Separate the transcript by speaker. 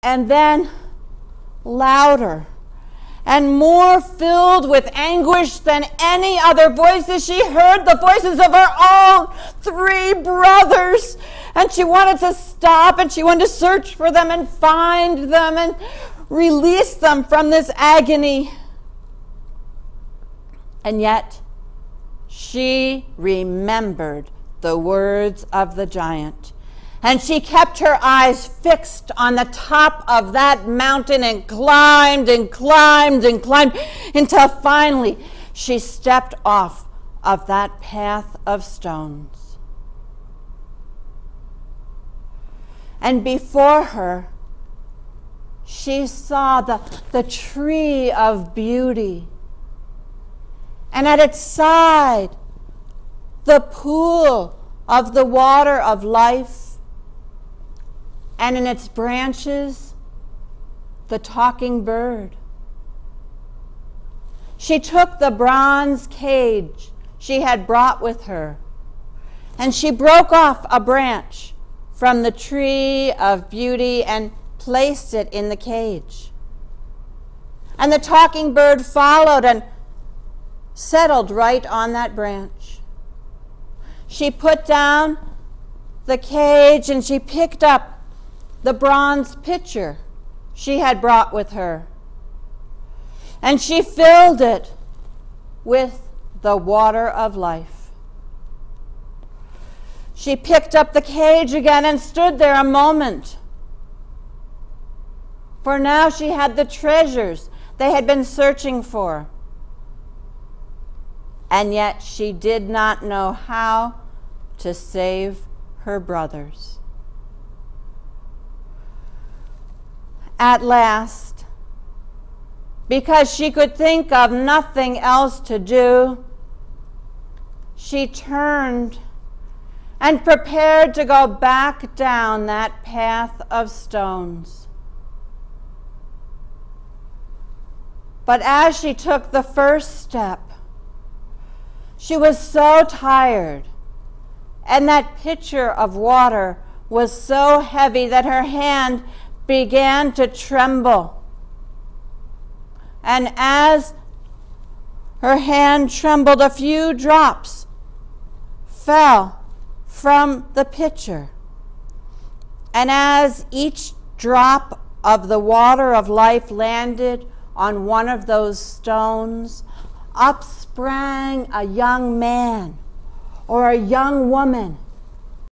Speaker 1: And then louder and more filled with anguish than any other voices, she heard the voices of her own 3 brothers. And she wanted to stop, and she wanted to search for them and find them and release them from this agony. And yet, she remembered the words of the giant. And she kept her eyes fixed on the top of that mountain and climbed and climbed and climbed until finally she stepped off of that path of stones. And before her, she saw the tree of beauty. And at its side, the pool of the water of life. And in its branches, the talking bird. She took the bronze cage she had brought with her, and she broke off a branch from the tree of beauty and placed it in the cage. And the talking bird followed and settled right on that branch. She put down the cage and she picked up the bronze pitcher she had brought with her, and she filled it with the water of life. She picked up the cage again and stood there a moment, for now she had the treasures they had been searching for, and yet she did not know how to save her brothers. At last, because she could think of nothing else to do, she turned and prepared to go back down that path of stones. But as she took the first step, she was so tired, and that pitcher of water was so heavy that her hand began to tremble. And as her hand trembled, a few drops fell from the pitcher. And as each drop of the water of life landed on one of those stones, up sprang a young man or a young woman